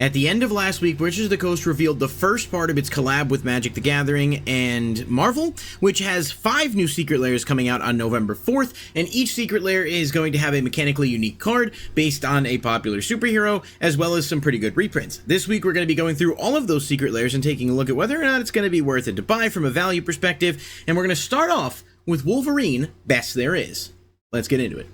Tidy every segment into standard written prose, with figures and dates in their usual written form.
At the end of last week, Wizards of the Coast revealed the first part of its collab with Magic the Gathering and Marvel, which has 5 new secret layers coming out on November 4th, and each secret layer is going to have a mechanically unique card based on a popular superhero, as well as some pretty good reprints. This week, we're going to be going through all of those secret layers and taking a look at whether or not it's going to be worth it to buy from a value perspective, and we're going to start off with Wolverine, Best There Is. Let's get into it.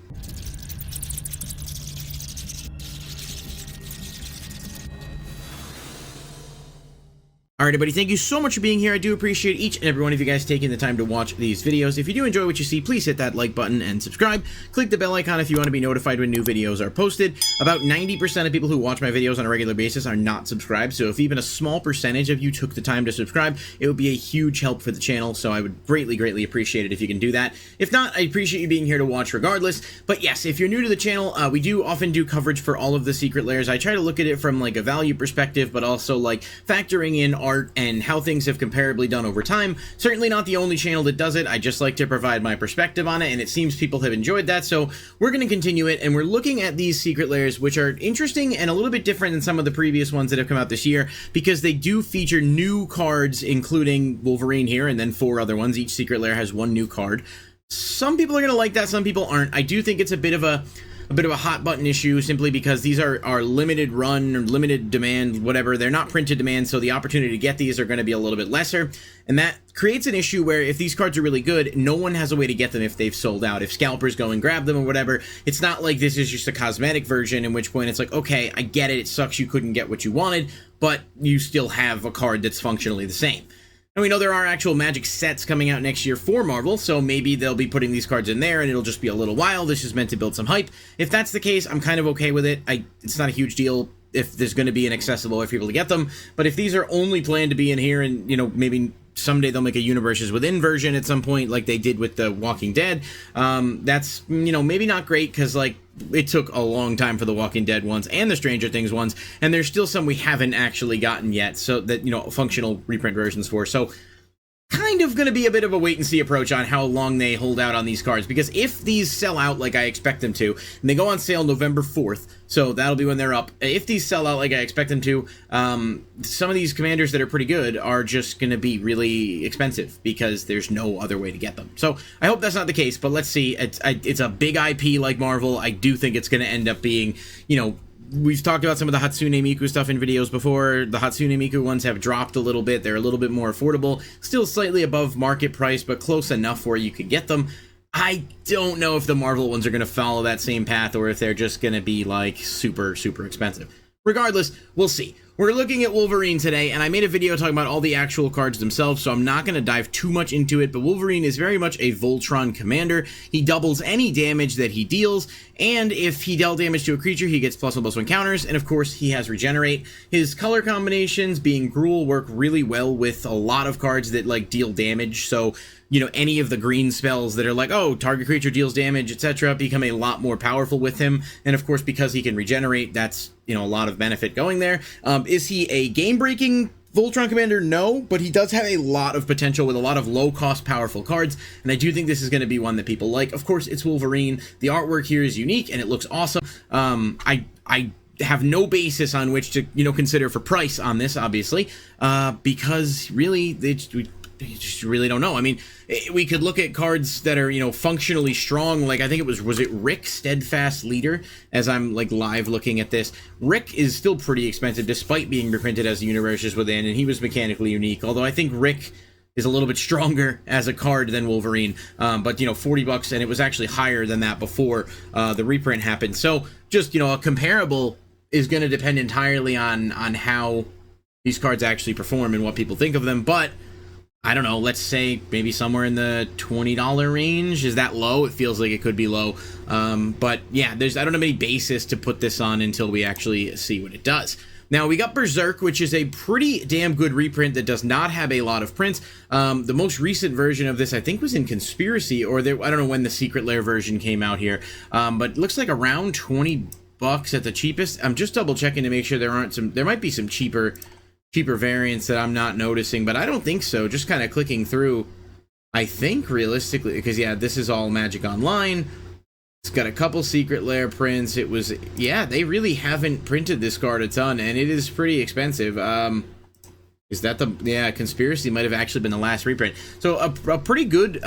Alright everybody, thank you so much for being here. I do appreciate each and every one of you guys taking the time to watch these videos. If you do enjoy what you see, please hit that like button and subscribe. Click the bell icon if you want to be notified when new videos are posted. About 90% of people who watch my videos on a regular basis are not subscribed, so if even a small percentage of you took the time to subscribe, it would be a huge help for the channel, so I would greatly appreciate it if you can do that. If not, I appreciate you being here to watch regardless. But yes, if you're new to the channel, we do often do coverage for all of the secret layers. I try to look at it from like a value perspective, but also like factoring in art and how things have comparably done over time. Certainly not the only channel that does it. I just like to provide my perspective on it, and it seems people have enjoyed that, so we're going to continue it, and we're looking at these secret layers, which are interesting and a little bit different than some of the previous ones that have come out this year, because they do feature new cards, including Wolverine here, and then 4 other ones. Each secret layer has 1 new card. Some people are going to like that, some people aren't. I do think it's a bit of a hot button issue, simply because these are limited run or limited demand, whatever. They're not printed demand, so the opportunity to get these are going to be a little bit lesser, and that creates an issue where if these cards are really good, no one has a way to get them if they've sold out. If scalpers go and grab them or whatever, it's not like this is just a cosmetic version, in which point it's like, okay, I get it, it sucks you couldn't get what you wanted, but you still have a card that's functionally the same. And we know there are actual Magic sets coming out next year for Marvel, so maybe they'll be putting these cards in there and it'll just be a little while. This is meant to build some hype. If that's the case, I'm kind of okay with it. It's not a huge deal if there's going to be an accessible way for people to get them, but if these are only planned to be in here and, you know, maybe someday they'll make a Universes Within version at some point like they did with The Walking Dead, that's, you know, maybe not great, because, like, it took a long time for the Walking Dead ones and the Stranger Things ones, and there's still some we haven't actually gotten yet, so that, you know, functional reprint versions for. So kind of going to be a bit of a wait-and-see approach on how long they hold out on these cards, because if these sell out like I expect them to, and they go on sale November 4th, so that'll be when they're up, if these sell out like I expect them to, some of these commanders that are pretty good are just going to be really expensive, because there's no other way to get them. So I hope that's not the case, but let's see. It's a big IP like Marvel. I do think it's going to end up being, you know, we've talked about some of the Hatsune Miku stuff in videos before. The Hatsune Miku ones have dropped a little bit. They're a little bit more affordable. Still slightly above market price, but close enough where you could get them. I don't know if the Marvel ones are going to follow that same path, or if they're just going to be, like, super expensive. Regardless, we'll see. We're looking at Wolverine today, and I made a video talking about all the actual cards themselves, so I'm not going to dive too much into it, but Wolverine is very much a Voltron commander. He doubles any damage that he deals, and if he dealt damage to a creature, he gets +1/+1 counters, and of course, he has Regenerate. His color combinations, being Gruul, work really well with a lot of cards that, like, deal damage, so, you know, any of the green spells that are like, oh, target creature deals damage, etc., become a lot more powerful with him, and of course, because he can regenerate, that's, you know, a lot of benefit going there. Is he a game-breaking Voltron commander? No, but he does have a lot of potential with a lot of low-cost, powerful cards, and I do think this is going to be one that people like. Of course, it's Wolverine. The artwork here is unique, and it looks awesome. I have no basis on which to, you know, consider for price on this, obviously, because really, you just really don't know. I mean, we could look at cards that are, you know, functionally strong, like I think it was it Rick, Steadfast Leader, as I'm, like, live looking at this. Rick is still pretty expensive, despite being reprinted as the Universes Within, and he was mechanically unique, although I think Rick is a little bit stronger as a card than Wolverine, but, you know, $40, and it was actually higher than that before the reprint happened. So, just, you know, a comparable is going to depend entirely on how these cards actually perform and what people think of them, but I don't know, let's say maybe somewhere in the $20 range. Is that low? It feels like it could be low. But yeah, I don't have any basis to put this on until we actually see what it does. Now, we got Berserk, which is a pretty damn good reprint that does not have a lot of prints. The most recent version of this, I think, was in Conspiracy, or I don't know when the Secret Lair version came out here. But it looks like around $20 at the cheapest. I'm just double checking to make sure there might be some cheaper variants that I'm not noticing, but I don't think so. Just kind of clicking through, I think realistically, because yeah, this is all Magic Online, It's got a couple secret lair prints. It was, yeah, they really haven't printed this card a ton, and it is pretty expensive. Is that the, yeah, Conspiracy might have actually been the last reprint. So a pretty good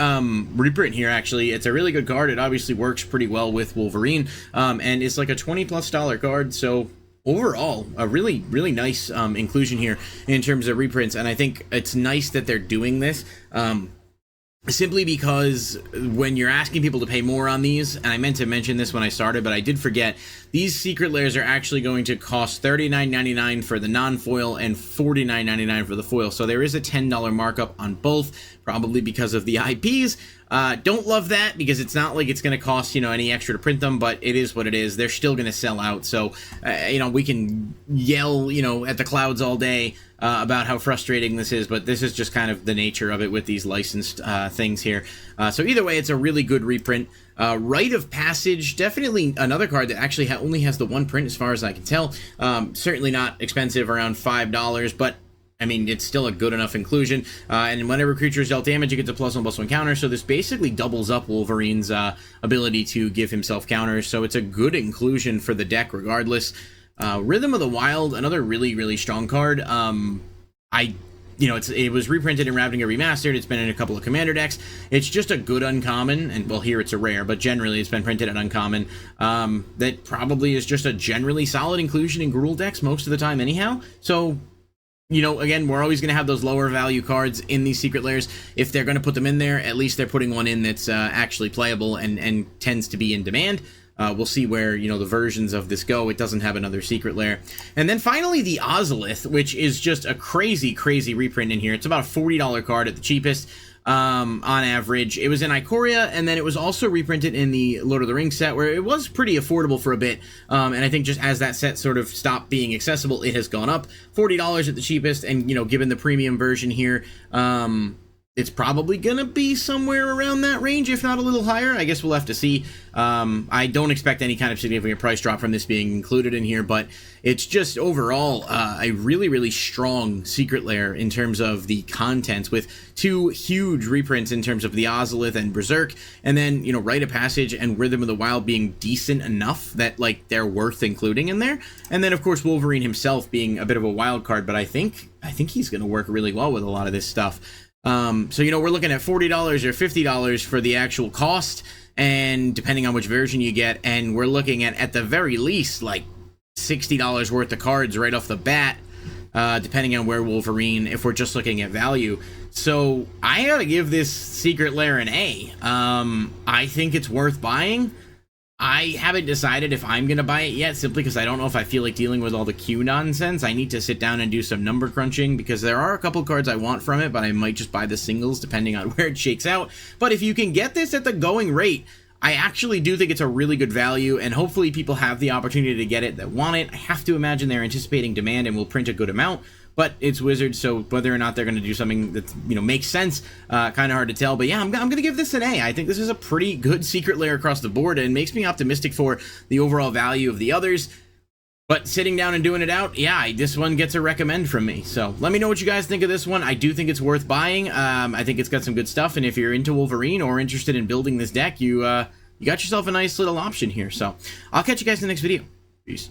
reprint here, actually. It's a really good card. It obviously works pretty well with Wolverine, and it's like a $20+ card, so overall, a really, really nice inclusion here in terms of reprints, and I think it's nice that they're doing this. Simply because when you're asking people to pay more on these, and I meant to mention this when I started, but I did forget, these secret lairs are actually going to cost $39.99 for the non-foil and $49.99 for the foil. So there is a $10 markup on both, probably because of the IPs. Don't love that, because it's not like it's going to cost, you know, any extra to print them, but it is what it is. They're still going to sell out. So, you know, we can yell, you know, at the clouds all day about how frustrating this is, but this is just kind of the nature of it with these licensed things here. So either way, it's a really good reprint. Rite of Passage, definitely another card that actually only has the one print as far as I can tell. Certainly not expensive, around $5, but I mean, it's still a good enough inclusion, and whenever creatures dealt damage, it gets a +1/+1 counter, so this basically doubles up Wolverine's ability to give himself counters, so it's a good inclusion for the deck regardless. Rhythm of the Wild, another really, really strong card. You know, it was reprinted in Ravnica Remastered, it's been in a couple of Commander decks. It's just a good uncommon, and well, here it's a rare, but generally it's been printed at uncommon. That probably is just a generally solid inclusion in Gruul decks most of the time anyhow, so you know, again, we're always going to have those lower value cards in these secret lairs. If they're going to put them in there, at least they're putting one in that's actually playable and tends to be in demand. We'll see where, you know, the versions of this go. It doesn't have another secret lair. And then finally, the Ozolith, which is just a crazy, crazy reprint in here. It's about a $40 card at the cheapest. On average. It was in Ikoria, and then it was also reprinted in the Lord of the Rings set, where it was pretty affordable for a bit, and I think just as that set sort of stopped being accessible, it has gone up. $40 at the cheapest, and, you know, given the premium version here, it's probably gonna be somewhere around that range, if not a little higher. I guess we'll have to see. I don't expect any kind of significant price drop from this being included in here, but it's just overall a really, really strong secret lair in terms of the contents, with two huge reprints in terms of the Ozolith and Berserk, and then, you know, Rite of Passage and Rhythm of the Wild being decent enough that, like, they're worth including in there. And then, of course, Wolverine himself being a bit of a wild card, but I think he's gonna work really well with a lot of this stuff. So, you know, we're looking at $40 or $50 for the actual cost, and depending on which version you get, and we're looking at the very least, like $60 worth of cards right off the bat, depending on where Wolverine, if we're just looking at value. So I gotta give this secret lair an A. I think it's worth buying. I haven't decided if I'm going to buy it yet, simply because I don't know if I feel like dealing with all the queue nonsense. I need to sit down and do some number crunching, because there are a couple cards I want from it, but I might just buy the singles depending on where it shakes out. But if you can get this at the going rate, I actually do think it's a really good value, and hopefully people have the opportunity to get it that want it. I have to imagine they're anticipating demand and will print a good amount, but it's Wizards, so whether or not they're going to do something that, you know, makes sense, kind of hard to tell. But yeah, I'm going to give this an A. I think this is a pretty good secret lair across the board, and makes me optimistic for the overall value of the others. But sitting down and doing it out, yeah, this one gets a recommend from me. So let me know what you guys think of this one. I do think it's worth buying. I think it's got some good stuff, and if you're into Wolverine or interested in building this deck, you got yourself a nice little option here. So I'll catch you guys in the next video. Peace.